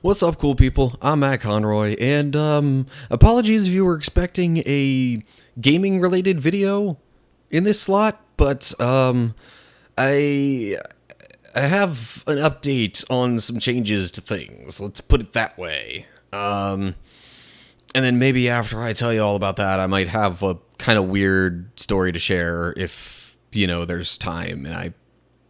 What's up, cool people? I'm Matt Conroy, and apologies if you were expecting a gaming-related video in this slot, but I have an update on some changes to things. Let's put it that way. And then maybe after I tell you all about that, I might have a kind of weird story to share if there's time and I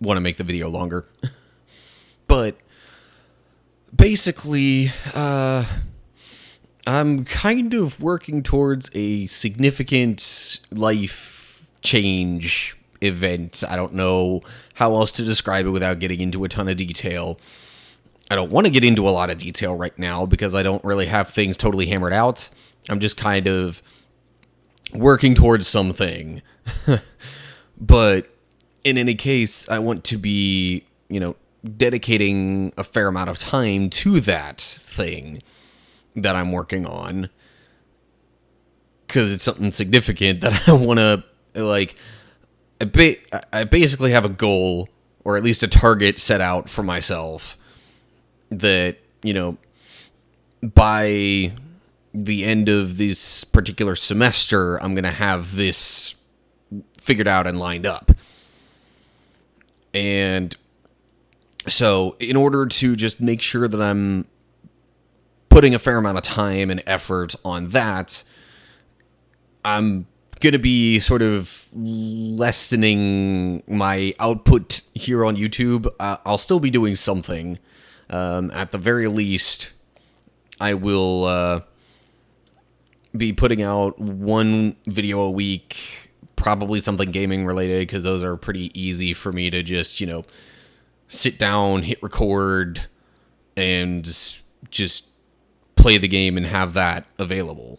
want to make the video longer. But basically, I'm kind of working towards a significant life change event. I don't know how else to describe it without getting into a ton of detail. I don't want to get into a lot of detail right now because I don't really have things totally hammered out. I'm just kind of working towards something. But in any case, I want to be, dedicating a fair amount of time to that thing that I'm working on. Because it's something significant that I want to, I basically have a goal, or at least a target set out for myself that, by the end of this particular semester, I'm going to have this figured out and lined up. And so in order to just make sure that I'm putting a fair amount of time and effort on that, I'm going to be sort of lessening my output here on YouTube. I'll still be doing something. At the very least, I will be putting out one video a week, probably something gaming related, because those are pretty easy for me to just, sit down, hit record, and just play the game and have that available.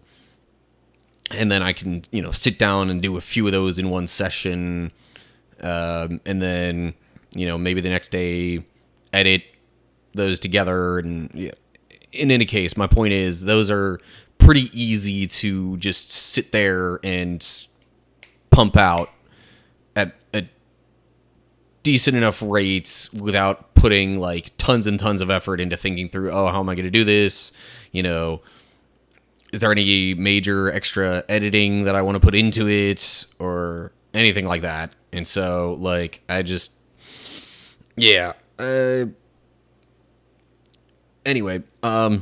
And then I can, sit down and do a few of those in one session, and then, maybe the next day edit those together. And in any case, my point is those are pretty easy to just sit there and pump out at a decent enough rate without putting tons and tons of effort into thinking through, how am I going to do this? Is there any major extra editing that I want to put into it or anything like that? And so anyway, but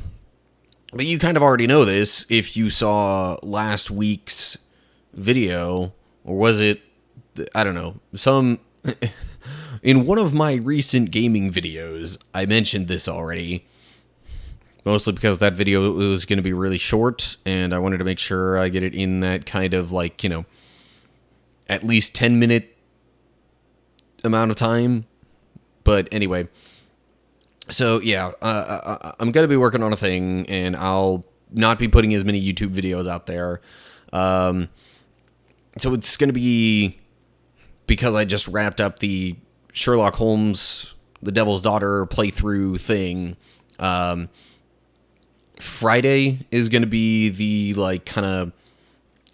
you kind of already know this if you saw last week's video, or was it, I don't know, in one of my recent gaming videos, I mentioned this already, mostly because that video was going to be really short, and I wanted to make sure I get it in that kind of at least 10-minute amount of time. But anyway, so yeah, I'm going to be working on a thing, and I'll not be putting as many YouTube videos out there. So it's going to be, because I just wrapped up the Sherlock Holmes, The Devil's Daughter playthrough thing. Friday is going to be the kind of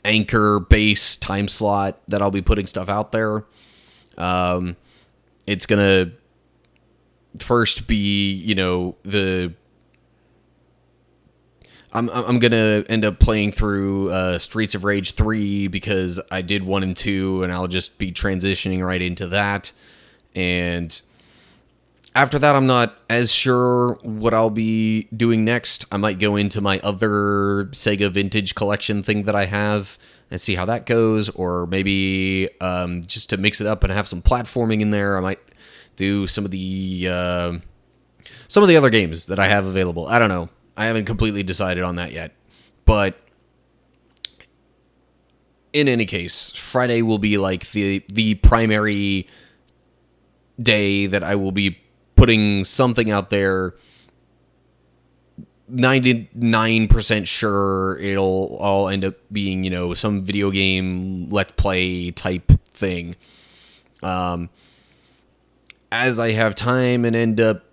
anchor base time slot that I'll be putting stuff out there. It's going to first be, I'm going to end up playing through Streets of Rage 3 because I did 1 and 2, and I'll just be transitioning right into that. And after that, I'm not as sure what I'll be doing next. I might go into my other Sega Vintage Collection thing that I have and see how that goes. Or maybe just to mix it up and have some platforming in there, I might do some of the other games that I have available. I don't know. I haven't completely decided on that yet. But in any case, Friday will be the primary day that I will be putting something out there. 99% sure it'll all end up being, some video game let's play type thing. As I have time and end up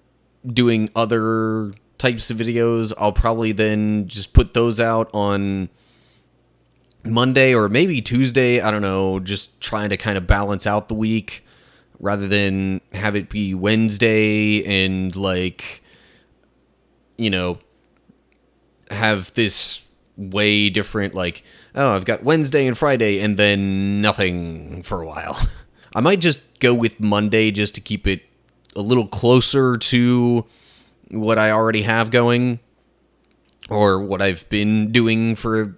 doing other types of videos, I'll probably then just put those out on Monday or maybe Tuesday. I don't know, just trying to kind of balance out the week rather than have it be Wednesday and you know, have this way different, like, oh, I've got Wednesday and Friday and then nothing for a while. I might just go with Monday just to keep it a little closer to what I already have going, or what I've been doing for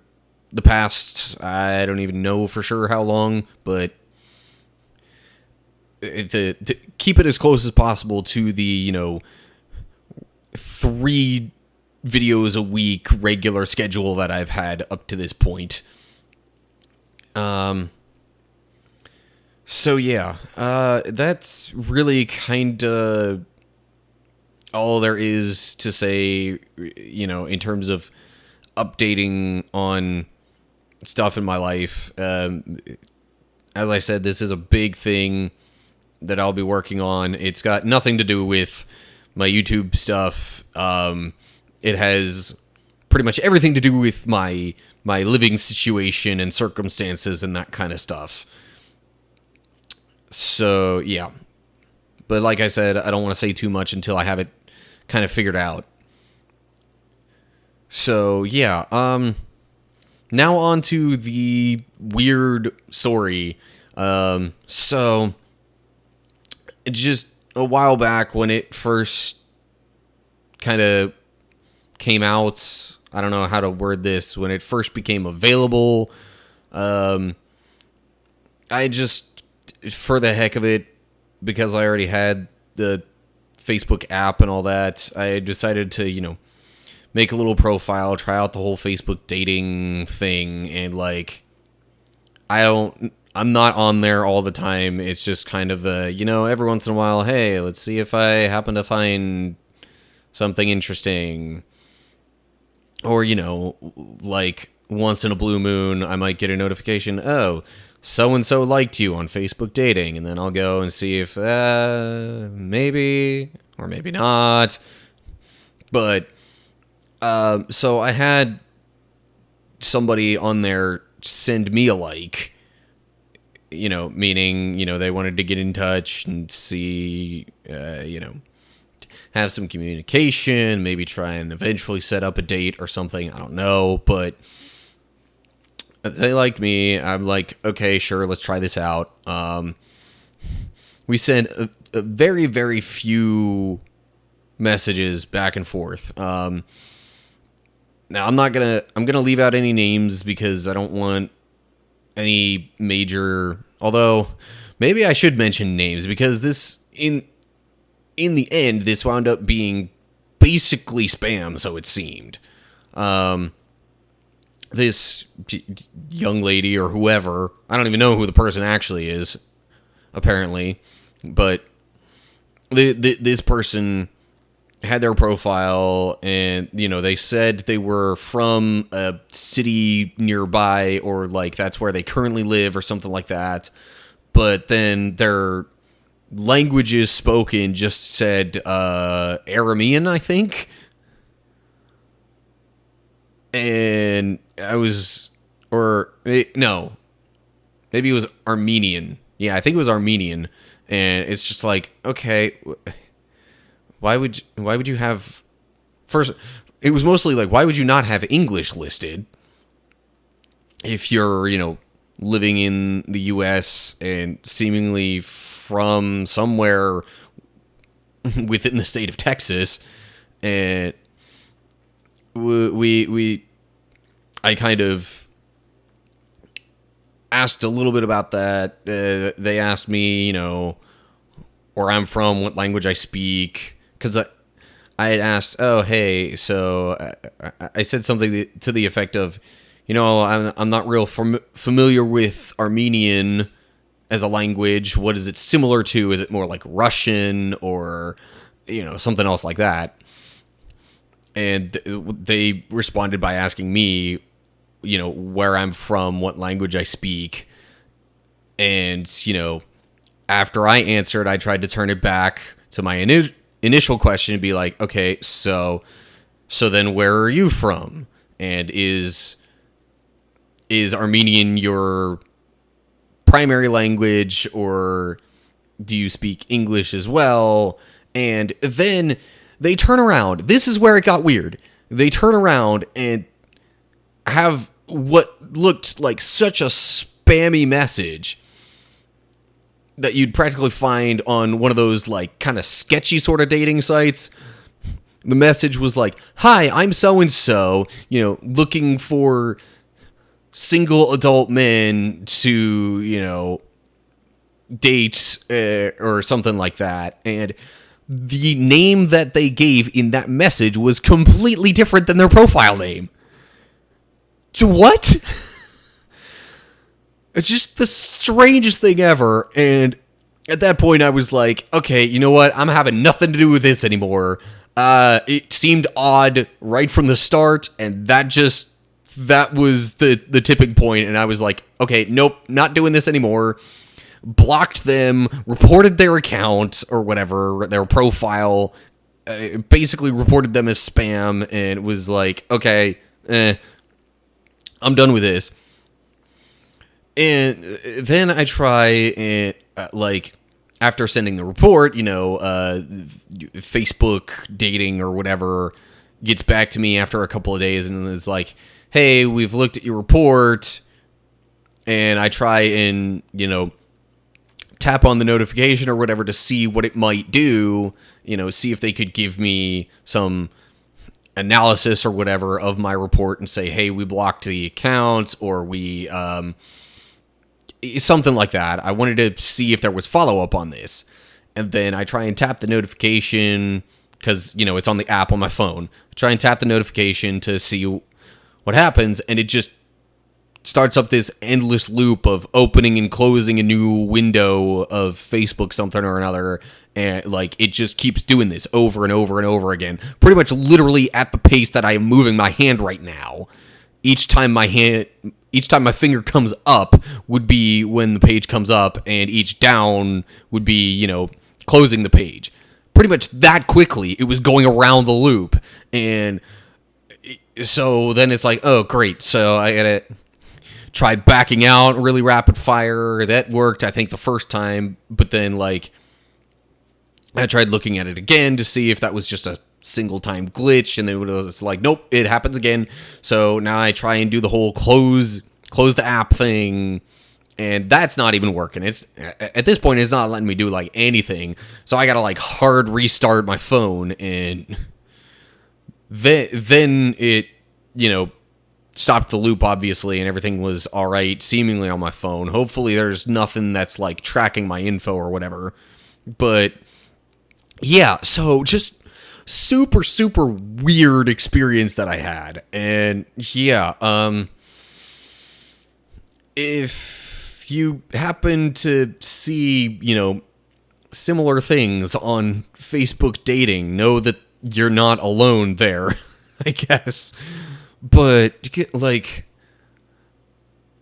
the past, I don't even know for sure how long, but to keep it as close as possible to the, 3 videos a week regular schedule that I've had up to this point. So yeah, that's really kind of all there is to say, in terms of updating on stuff in my life. As I said, this is a big thing that I'll be working on. It's got nothing to do with my YouTube stuff. It has pretty much everything to do with my living situation and circumstances and that kind of stuff. So, yeah. But like I said, I don't want to say too much until I have it kind of figured out. So, yeah. Now on to the weird story. So, just a while back when it first kind of came out, I don't know how to word this, when it first became available, I just, for the heck of it, because I already had the Facebook app and all that, I decided to, make a little profile, try out the whole Facebook dating thing, and I'm not on there all the time. It's just kind of every once in a while, hey, let's see if I happen to find something interesting. Or, once in a blue moon, I might get a notification, oh, so-and-so liked you on Facebook dating, and then I'll go and see if, maybe, or maybe not. But, so I had somebody on there send me a like, meaning, they wanted to get in touch and see, have some communication, maybe try and eventually set up a date or something. I don't know, but they liked me. I'm like, okay, sure, let's try this out. We sent a very, very few messages back and forth. Now I'm gonna leave out any names because I don't want any major, although maybe I should mention names because this in the end this wound up being basically spam, so it seemed. This young lady or whoever, I don't even know who the person actually is, apparently, but this person had their profile, and they said they were from a city nearby, or that's where they currently live or something like that, but then their languages spoken just said Aramean, I think. And I was, no, maybe it was Armenian. Yeah, I think it was Armenian. And it's just like, okay, why would you have, first, it was mostly like, why would you not have English listed if you're, living in the U.S. and seemingly from somewhere within the state of Texas? And I kind of asked a little bit about that. They asked me, where I'm from, what language I speak, because I had asked, oh, hey, so I said something to the effect of, I'm not real familiar with Armenian as a language. What is it similar to? Is it more like Russian or, something else like that? And they responded by asking me, where I'm from, what language I speak. And, after I answered, I tried to turn it back to my initial question and be like, okay, so then where are you from? And is Armenian your primary language, or do you speak English as well? And then They turn around. This is where it got weird. They turn around and have what looked like such a spammy message that you'd practically find on one of those like kind of sketchy sort of dating sites. The message was like, "Hi, I'm so-and-so, looking for single adult men to, date or something like that." And the name that they gave in that message was completely different than their profile name. So what? It's just the strangest thing ever. And at that point, I was like, okay, you know what? I'm having nothing to do with this anymore. It seemed odd right from the start, and that was the tipping point. And I was like, okay, nope, not doing this anymore. Blocked them, reported their account or whatever, their profile, basically reported them as spam, and was like, okay, I'm done with this. And then I try and, after sending the report, Facebook dating or whatever gets back to me after a couple of days and is like, hey, we've looked at your report. And I try and, tap on the notification or whatever to see what it might do, see if they could give me some analysis or whatever of my report and say, hey, we blocked the account, or we, something like that. I wanted to see if there was follow-up on this. And then I try and tap the notification because, it's on the app on my phone. I try and tap the notification to see what happens, and it just starts up this endless loop of opening and closing a new window of Facebook something or another, and it just keeps doing this over and over and over again, pretty much literally at the pace that I am moving my hand right now. Each time my finger comes up would be when the page comes up, and each down would be, closing the page. Pretty much that quickly, it was going around the loop, and so then it's like, oh, great, so I gotta try backing out really rapid fire. That worked, I think, the first time, but then, I tried looking at it again to see if that was just a single time glitch, and then it was like, nope, it happens again. So now I try and do the whole close the app thing, and that's not even working. It's at this point, it's not letting me do anything. So I gotta hard restart my phone, and then it stopped the loop, obviously, and everything was all right, seemingly, on my phone. Hopefully there's nothing that's tracking my info or whatever. But yeah, so just super, super weird experience that I had. And yeah, if you happen to see, similar things on Facebook dating, know that you're not alone there, I guess. But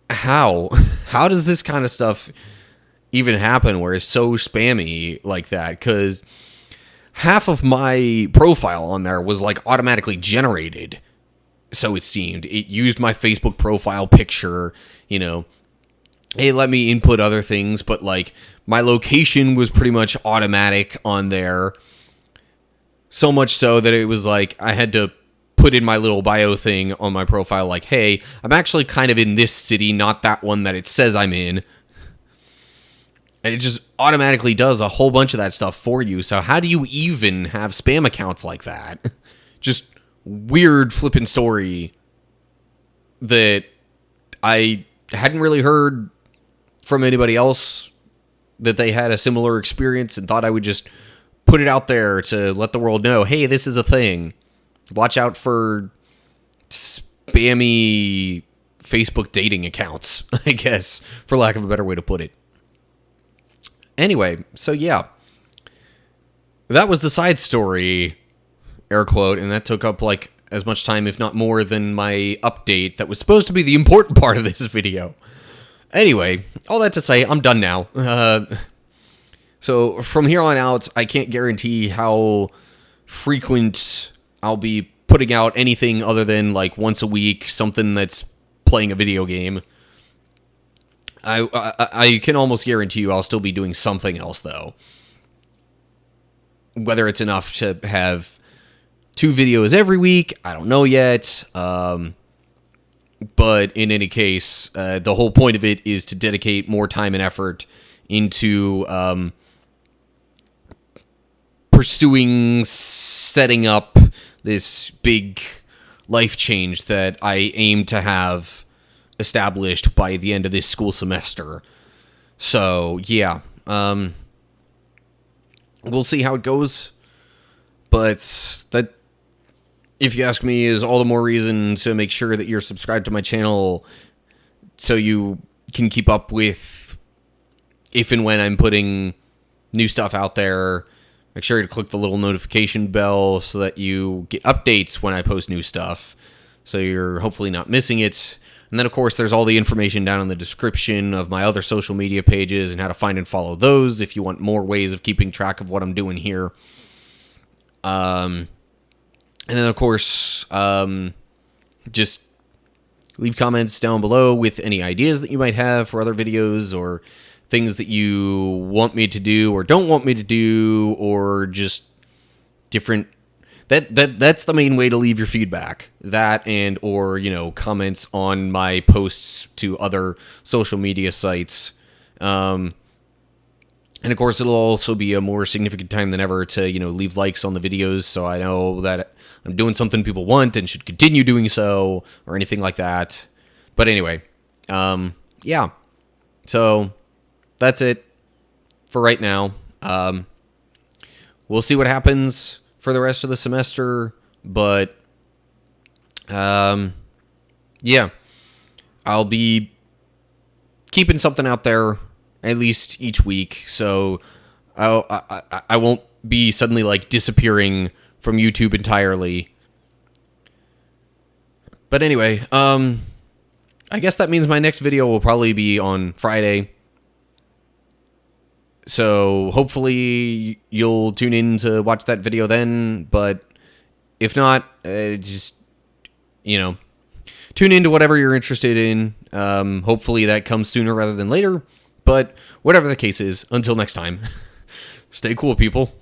how does this kind of stuff even happen where it's so spammy like that? Because half of my profile on there was automatically generated, so it seemed. It used my Facebook profile picture, it let me input other things, but my location was pretty much automatic on there. So much so that it was I had to put in my little bio thing on my profile, hey, I'm actually kind of in this city, not that one that it says I'm in. And it just automatically does a whole bunch of that stuff for you. So how do you even have spam accounts like that? Just weird flipping story that I hadn't really heard from anybody else that they had a similar experience, and thought I would just put it out there to let the world know, hey, this is a thing. Watch out for spammy Facebook dating accounts, I guess, for lack of a better way to put it. Anyway, so yeah. That was the side story, air quote, and that took up as much time, if not more, than my update that was supposed to be the important part of this video. Anyway, all that to say, I'm done now. So from here on out, I can't guarantee how frequent I'll be putting out anything other than once a week, something that's playing a video game. I can almost guarantee you I'll still be doing something else, though. Whether it's enough to have 2 videos every week. I don't know yet. But in any case, the whole point of it is to dedicate more time and effort into pursuing setting up this big life change that I aim to have established by the end of this school semester. So, yeah. We'll see how it goes. But that, if you ask me, is all the more reason to make sure that you're subscribed to my channel so you can keep up with if and when I'm putting new stuff out there. Make sure to click the little notification bell so that you get updates when I post new stuff, so you're hopefully not missing it. And then, of course, there's all the information down in the description of my other social media pages and how to find and follow those if you want more ways of keeping track of what I'm doing here. And then, of course, just leave comments down below with any ideas that you might have for other videos or things that you want me to do or don't want me to do, or just different. That's the main way to leave your feedback. That and or, you know, comments on my posts to other social media sites. And of course, it'll also be a more significant time than ever to, you know, leave likes on the videos so I know that I'm doing something people want and should continue doing so, or anything like that. But anyway, yeah. So that's it for right now. We'll see what happens for the rest of the semester, but yeah, I'll be keeping something out there at least each week, so I won't be suddenly like disappearing from YouTube entirely. But anyway, I guess that means my next video will probably be on Friday. So hopefully you'll tune in to watch that video then, but if not, just, you know, tune into whatever you're interested in. Hopefully that comes sooner rather than later, but whatever the case is, until next time, stay cool, people.